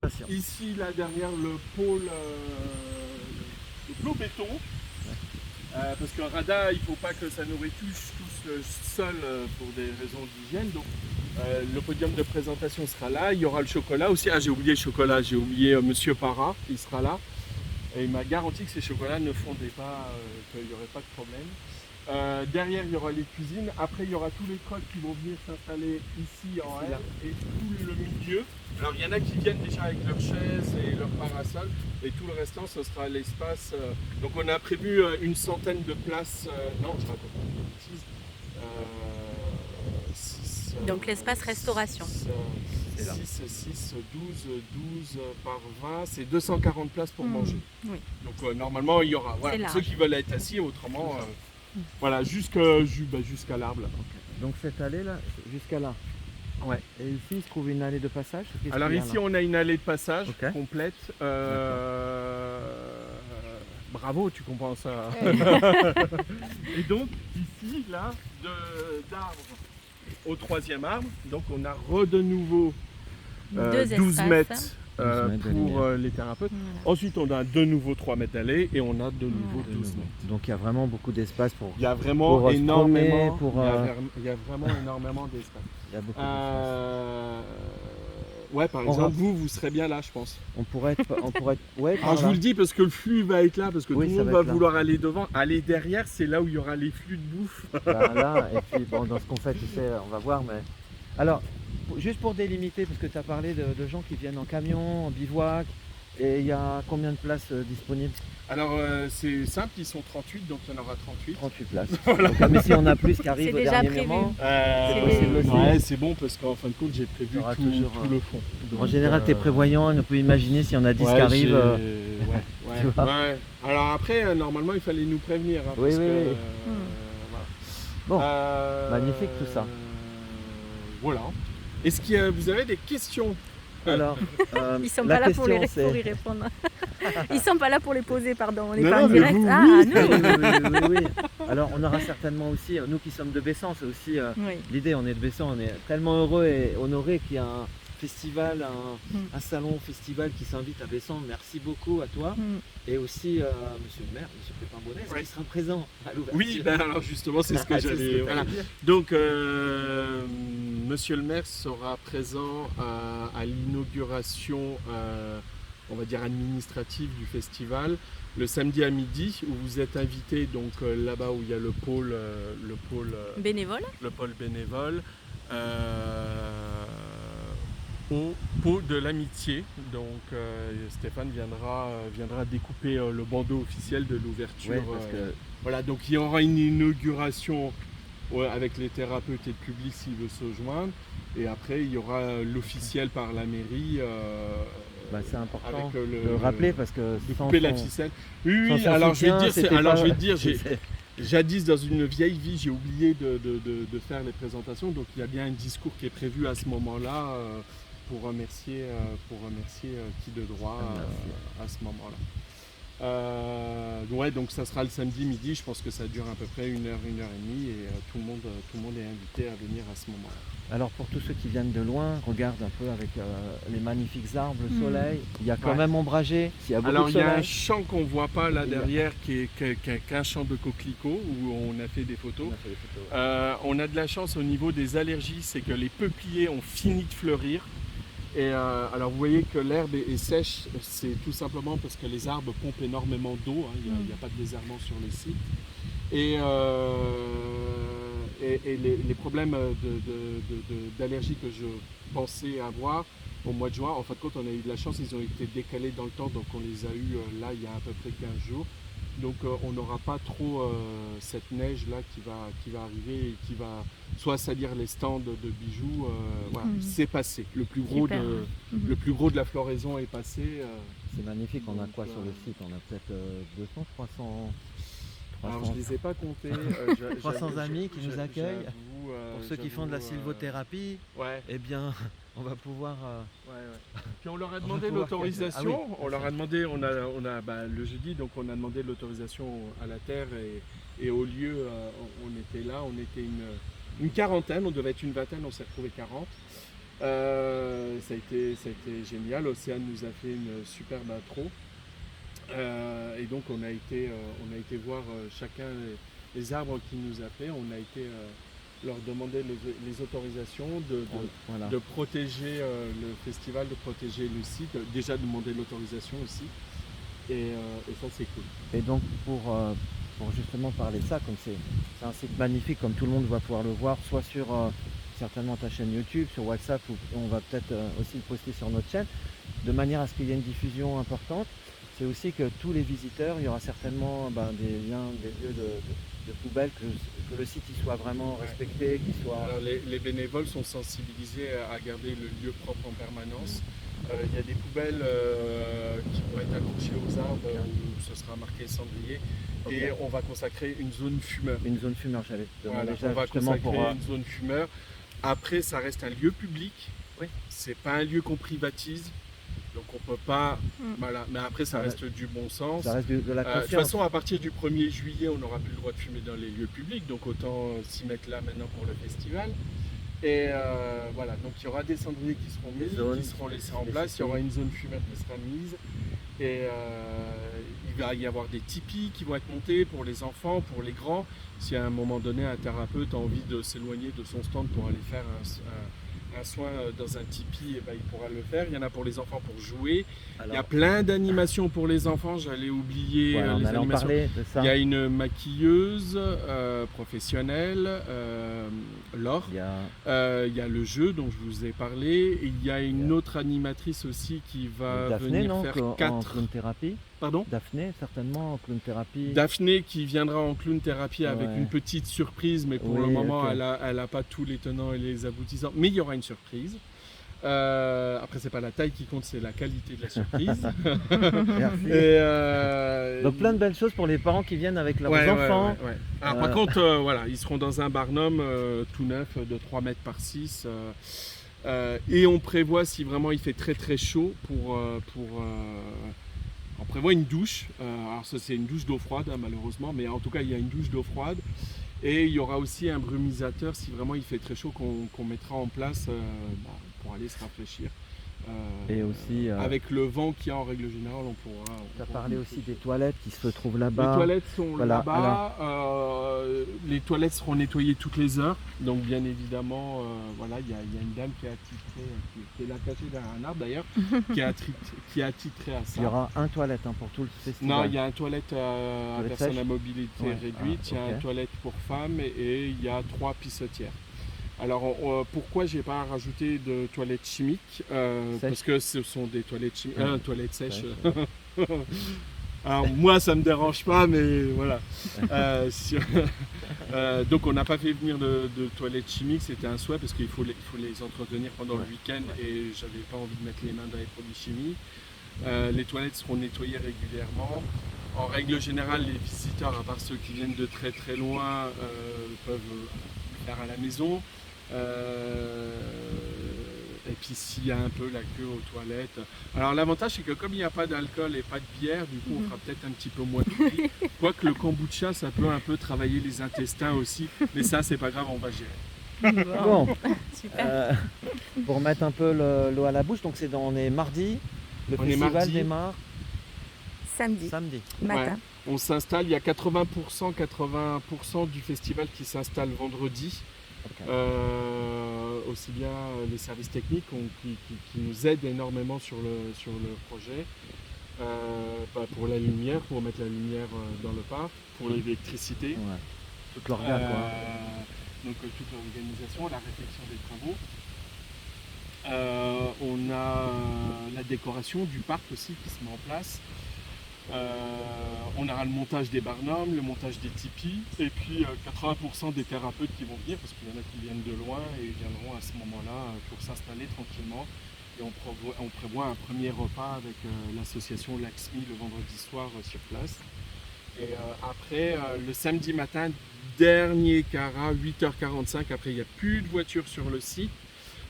présentation. Ici, là derrière le pôle béton. Parce qu'un radar, il ne faut pas que ça nous retouche tous le sol pour des raisons d'hygiène. Donc le podium de présentation sera là. Il y aura le chocolat aussi. Ah, j'ai oublié le chocolat, j'ai oublié Monsieur Parra, il sera là. Et il m'a garanti que ces chocolats ne fondaient pas, qu'il n'y aurait pas de problème. Derrière, il y aura les cuisines. Après, il y aura tous les codes qui vont venir s'installer ici en R et tout le milieu. Alors, il y en a qui viennent déjà avec leurs chaises et leurs parasols. Et tout le restant, ce sera l'espace. Donc, on a prévu une centaine de places. Non, je raconte pas de bêtises. Donc, l'espace restauration. 6, 12 par 20, c'est 240 places pour manger. Oui. Donc normalement il y aura ceux qui veulent être assis, autrement voilà, jusqu'à l'arbre. Là. Okay. Donc cette allée là, jusqu'à là. Ouais. Et ici il se trouve une allée de passage. Alors ici on a une allée de passage complète. Bravo, tu comprends ça. Et donc ici, là, d'arbre au 3e arbre, donc on a de nouveau 12 mètres pour les thérapeutes. Ensuite, on a de nouveau 3 mètres d'allée et on a de nouveau 12 mètres. Donc il y a vraiment beaucoup d'espace pour. Il y a vraiment énormément. Il y a vraiment énormément d'espace. Il y a beaucoup d'espace. Ouais, par exemple, vous serez bien là, je pense. On pourrait être. Ouais, alors, je vous le dis parce que le flux va être là, parce que tout le monde va vouloir là. aller devant. Aller derrière, c'est là où il y aura les flux de bouffe. Là, et puis bon, dans ce qu'on fait, tu sais, on va voir. Mais alors, juste pour délimiter, parce que tu as parlé de gens qui viennent en camion, en bivouac, et il y a combien de places disponibles? Alors c'est simple, ils sont 38, donc il y en aura 38. 38 places. Voilà. Donc, mais si on a plus qui arrivent au dernier moment, c'est possible aussi. Ouais, c'est bon parce qu'en fin de compte, j'ai prévu tout le fond. Donc, en général, tu es prévoyant, on peut imaginer s'il y en a 10 qui arrivent. Alors après, normalement, il fallait nous prévenir. Hein, oui, parce que, voilà. Bon, magnifique tout ça. Voilà. Est-ce que vous avez des questions? Alors, ils sont pas là pour y répondre. Ils sont pas là pour les poser, pardon. On n'est pas en direct. Oui. Alors, on aura certainement aussi, nous qui sommes de Bessan, c'est aussi l'idée. On est de Bessan, on est tellement heureux et honoré qu'il y a un festival, un salon festival qui s'invite à Bessan. Merci beaucoup à toi et aussi Monsieur le maire, Monsieur Pépin-Bonnet, qui sera présent à l'ouverture. Oui, alors justement, c'est ce que j'allais. Voilà. Donc, Monsieur le maire sera présent à l'inauguration, on va dire administrative du festival, le samedi à midi, où vous êtes invités donc là-bas où il y a le pôle bénévole. Le pôle bénévole. Au pot de l'amitié, donc Stéphane viendra découper le bandeau officiel de l'ouverture. Voilà, donc il y aura une inauguration avec les thérapeutes et le public s'il veut se joindre, et après il y aura l'officiel par la mairie. C'est important de le rappeler parce que de couper la ficelle. Oui, alors je vais te dire, jadis dans une vieille vie, j'ai oublié de faire les présentations, donc il y a bien un discours qui est prévu à ce moment-là. Pour remercier qui de droit à ce moment-là. Donc ça sera le samedi midi, je pense que ça dure à peu près 1 heure et demie, et tout le monde est invité à venir à ce moment-là. Alors pour tous ceux qui viennent de loin, regarde un peu avec les magnifiques arbres, le soleil, il y a quand même ombragé, il y a beaucoup de soleil. Il y a un champ qu'on ne voit pas là derrière qui est un champ de coquelicots où on a fait des photos. On a de la chance au niveau des allergies, c'est que les peupliers ont fini de fleurir. Et alors vous voyez que l'herbe est sèche, c'est tout simplement parce que les arbres pompent énormément d'eau, hein, il n'y a pas de désherbant sur le site. Et les problèmes d'allergie que je pensais avoir au mois de juin, en fin de compte on a eu de la chance, ils ont été décalés dans le temps, donc on les a eu là il y a à peu près 15 jours. Donc on n'aura pas trop cette neige là qui va arriver et qui va soit salir les stands de bijoux. Voilà, c'est passé. Le plus gros de la floraison est passé. C'est magnifique. On a quoi sur le site? On a peut-être 200, 300. Alors je ne les ai pas comptés. 300 amis qui nous accueillent. Pour ceux qui font de la sylvothérapie, eh bien, on va pouvoir. Puis on leur a demandé l'autorisation. On leur a demandé, on a le jeudi, donc on a demandé l'autorisation à la terre et au lieu, on était là, on était une quarantaine, on devait être une vingtaine, on s'est retrouvé 40. Ça a été génial. Océane nous a fait une superbe intro. Et donc on a été voir chacun les arbres qui nous appelaient. On a été leur demander les autorisations de protéger le festival, de protéger le site, déjà demander l'autorisation aussi. Et ça c'est cool. Et donc pour justement parler de ça, comme c'est un site magnifique, comme tout le monde va pouvoir le voir, soit sur certainement ta chaîne YouTube, sur WhatsApp, ou on va peut-être aussi le poster sur notre chaîne, de manière à ce qu'il y ait une diffusion importante. C'est aussi que tous les visiteurs, il y aura certainement des liens, des lieux de poubelles, que le site il soit vraiment respecté, qu'il soit... Alors, les bénévoles sont sensibilisés à garder le lieu propre en permanence. Il y a des poubelles qui vont être accrochées aux arbres où ce sera marqué cendrier. Okay. Et on va consacrer une zone fumeur. Une zone fumeur, j'allais te demander déjà. On va consacrer une zone fumeur. Après, ça reste un lieu public. Oui. C'est pas un lieu qu'on privatise. Donc on peut pas, voilà. Mais après ça reste du bon sens. Ça reste de la confiance. De toute façon, à partir du 1er juillet, on n'aura plus le droit de fumer dans les lieux publics, donc autant s'y mettre là maintenant pour le festival. Et voilà, donc il y aura des cendriers qui seront mis, qui seront laissés en place, il y aura une zone fumeur qui sera mise. Et il va y avoir des tipis qui vont être montés pour les enfants, pour les grands. Si à un moment donné un thérapeute a envie de s'éloigner de son stand pour aller faire un soin dans un tipi, et il pourra le faire. Il y en a pour les enfants pour jouer. Alors, il y a plein d'animations pour les enfants. J'allais oublier les animations. En parler de ça. Il y a une maquilleuse professionnelle, Laure. Il y a le jeu dont je vous ai parlé. Et il y a une autre animatrice aussi qui va venir faire 4 en clown thérapie. Pardon ? Daphné, certainement en clown thérapie. Daphné qui viendra en clown thérapie avec une petite surprise, mais pour le moment, elle a pas tous les tenants et les aboutissants. Mais il y aura une surprise. Après, c'est pas la taille qui compte, c'est la qualité de la surprise. Merci. Donc plein de belles choses pour les parents qui viennent avec leurs enfants. Alors, par contre, voilà, ils seront dans un barnum tout neuf de 3 mètres par 6. Et on prévoit, si vraiment il fait très très chaud, on prévoit une douche. Alors ça, c'est une douche d'eau froide, malheureusement, mais en tout cas il y a une douche d'eau froide. Et il y aura aussi un brumisateur si vraiment il fait très chaud qu'on mettra en place pour aller se rafraîchir. Et aussi avec le vent qu'il y a en règle générale, on pourra. Tu as parlé aussi des toilettes qui se trouvent là-bas. Les toilettes sont là-bas. Les toilettes seront nettoyées toutes les heures. Donc bien évidemment, voilà, il y a une dame qui a attitré, qui est là cachée derrière un arbre d'ailleurs, qui a attitré à ça. Il y aura un toilette pour tout le festival. Non, il y a un toilette à personnes à mobilité réduite, il y a un toilette pour femmes et il y a 3 pissotières. Alors pourquoi j'ai pas rajouté de toilettes chimiques parce que ce sont des toilettes chimiques, toilettes sèches. Alors moi ça me dérange pas, mais voilà. Donc on n'a pas fait venir de toilettes chimiques, c'était un souhait parce qu'il faut les entretenir pendant le week-end et j'avais pas envie de mettre les mains dans les produits chimiques. Les toilettes seront nettoyées régulièrement. En règle générale, les visiteurs, à part ceux qui viennent de très très loin, peuvent le faire à la maison. Et puis s'il y a un peu la queue aux toilettes. Alors l'avantage c'est que comme il n'y a pas d'alcool et pas de bière, du coup on fera peut-être un petit peu moins de pipi. Quoique le kombucha ça peut un peu travailler les intestins aussi, mais ça c'est pas grave, on va gérer. Bon, super. Pour mettre un peu l'eau à la bouche, donc on est mardi, le festival démarre samedi matin. Ouais. On s'installe, il y a 80% du festival qui s'installe vendredi. Okay. Aussi bien les services techniques qui nous aident énormément sur le projet, pour la lumière, pour mettre la lumière dans le parc, pour l'électricité, toute l'organe, donc toute l'organisation, la réflexion des travaux. On a la décoration du parc aussi qui se met en place. On aura le montage des barnums, le montage des tipis et puis 80% des thérapeutes qui vont venir parce qu'il y en a qui viennent de loin et ils viendront à ce moment-là pour s'installer tranquillement et on prévoit un premier repas avec l'association Laxmi le vendredi soir sur place et après le samedi matin dernier cara 8h45, après il n'y a plus de voitures sur le site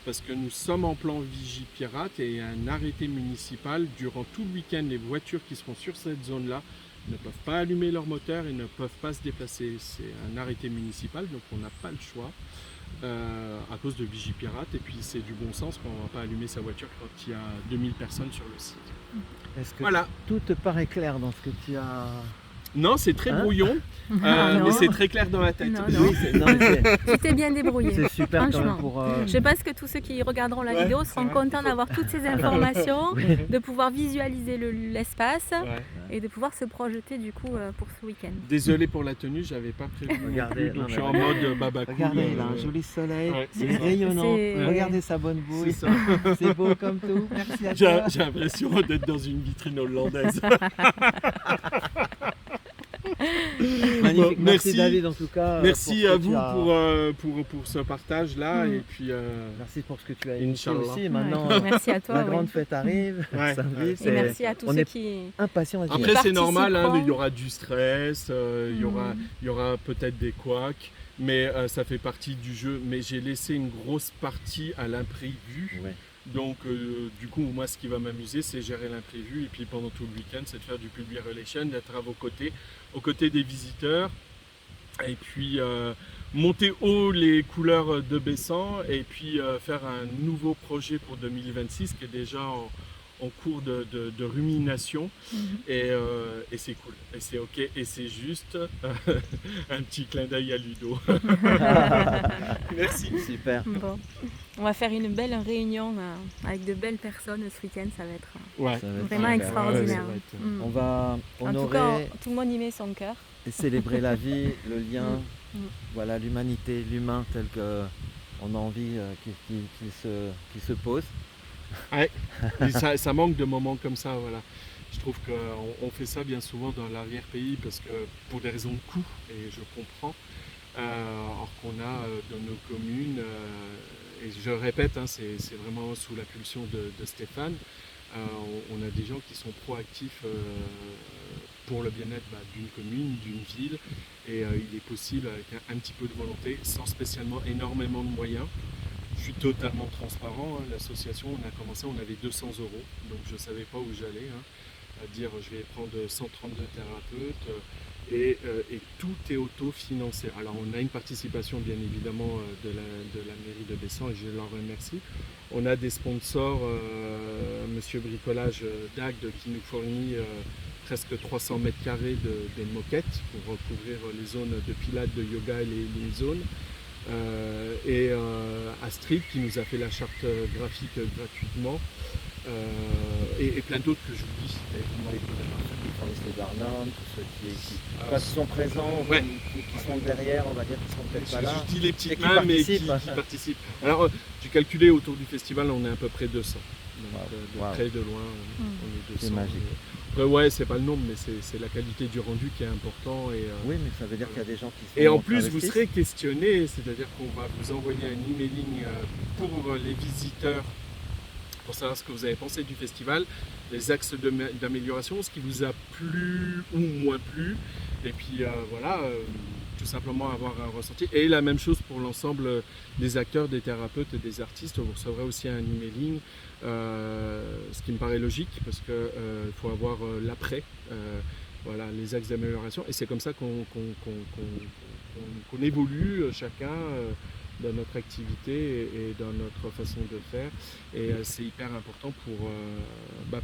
parce que nous sommes en plan Vigipirate et un arrêté municipal durant tout le week-end, les voitures qui seront sur cette zone-là ne peuvent pas allumer leur moteur et ne peuvent pas se déplacer. C'est un arrêté municipal, donc on n'a pas le choix. à cause de Vigipirate. Et puis c'est du bon sens qu'on ne va pas allumer sa voiture quand il y a 2000 personnes sur le site. Est-ce que Voilà. tout te paraît clair dans ce que tu as... Non, c'est très brouillon, Non. mais c'est très clair dans la tête. Non. Oui, Tu t'es bien débrouillé. c'est super quand Franchement. même pour... Je pense que tous ceux qui regarderont la Ouais, vidéo c'est seront vrai. contents d'avoir toutes ces informations, de pouvoir visualiser l'espace Ouais. et de pouvoir se projeter du coup pour ce week-end. Désolé pour la tenue, j'avais pas prévu. Regardez, donc non, je suis mais en mode baba cool. Regardez, il a un joli soleil, ouais, il est c'est ça. rayonnant. C'est- Regardez sa bonne C'est bouille, ça. c'est beau comme tout. Merci à J'ai toi. j'ai l'impression d'être dans une vitrine hollandaise. Magnifique, Bon, merci merci. David en tout cas. Merci pour ce à que tu vous as- pour ce partage-là. Mm. Et puis, Merci pour ce que tu as initié Inch'Allah. aussi. Maintenant, Ouais. Merci à toi. la oui. grande fête arrive, Ouais. samedi, Ouais. Et c'est merci à tous on ceux est qui. impatients. Après, c'est participeront. normal, hein, il y aura du stress, il Mm. y aura peut-être des couacs, mais ça fait partie du jeu. Mais j'ai laissé une grosse partie à l'imprévu. Ouais. Donc, du coup, moi, ce qui va m'amuser, c'est gérer l'imprévu. Et puis, pendant tout le week-end, c'est de faire du public relation, d'être à vos côtés, aux côtés des visiteurs. Et puis, monter haut les couleurs de Bessan. Et puis, faire un nouveau projet pour 2026 qui est déjà en cours de rumination. Mhm. Et c'est cool. Et c'est OK. Et c'est juste un petit clin d'œil à Ludo. Merci. Super. Bon. On va faire une belle réunion avec de belles personnes ce week-end, ça va être Ouais. Ça va être vraiment super. extraordinaire. Ouais, ça va être- Mm. On va En tout cas, honorer tout le monde y met son cœur. et célébrer la vie, le lien, Mm. voilà l'humanité, l'humain tel qu'on a envie qu'il se pose. Et ça manque de moments comme ça, voilà. Je trouve qu'on fait ça bien souvent dans l'arrière-pays parce que pour des raisons de coût, et je comprends, alors qu'on a dans nos communes, et je répète, hein, c'est vraiment sous la pulsion de Stéphane, on a des gens qui sont proactifs pour le bien-être d'une commune, d'une ville, et il est possible avec un petit peu de volonté, sans spécialement énormément de moyens. Je suis totalement transparent, hein. L'association, on a commencé, on avait 200 €, donc je ne savais pas où j'allais, hein. À dire je vais prendre 132 thérapeutes, et tout est autofinancé. Alors on a une participation bien évidemment de la mairie de Bessan, et je leur remercie. On a des sponsors, Monsieur Bricolage d'Agde qui nous fournit presque 300 mètres carrés de moquettes pour recouvrir les zones de pilates, de yoga et les lean zones. Et Astrid qui nous a fait la charte graphique gratuitement, et plein d'autres que j'oublie. Les Barnum, tous ceux qui sont présents, Ouais. qui sont derrière, on va dire, qui sont peut-être pas là. Je dis les petites Et qui mains, mais qui participent. participent. Alors, j'ai calculé autour du festival, on est à peu près 200. Donc, Wow. de Wow. près et de loin, Mm. on est 200. C'est magique. Après, ouais, c'est pas le nombre, mais c'est la qualité du rendu qui est important. Et, Oui, mais ça veut dire qu'il y a des gens qui sont et en plus, vous investis. serez questionné, c'est-à-dire qu'on va vous envoyer un emailing pour les visiteurs pour savoir ce que vous avez pensé du festival, les axes d'amélioration, ce qui vous a plu ou moins plu, et puis voilà, tout simplement avoir un ressenti. Et la même chose pour l'ensemble des acteurs, des thérapeutes et des artistes, vous recevrez aussi un emailing, ce qui me paraît logique parce qu'il faut avoir l'après. Voilà, les axes d'amélioration, et c'est comme ça qu'on évolue chacun dans notre activité et dans notre façon de faire, et c'est hyper important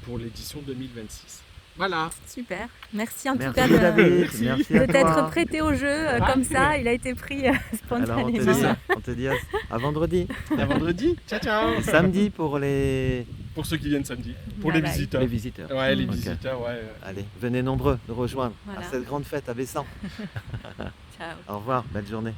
pour l'édition 2026. Voilà. Super. Merci en tout Merci cas David, Merci. merci à de t'être toi. prêté au jeu comme ça. Il a été pris Alors spontanément. on te dit à vendredi. À vendredi. Ciao, ciao. Et samedi pour les Pour ceux qui viennent samedi. Pour Bye les bye. visiteurs. visiteurs. Ouais, les Ok. visiteurs, ouais. Allez, venez nombreux de rejoindre Voilà. à cette grande fête à Bessan. Ciao. Au revoir, belle journée.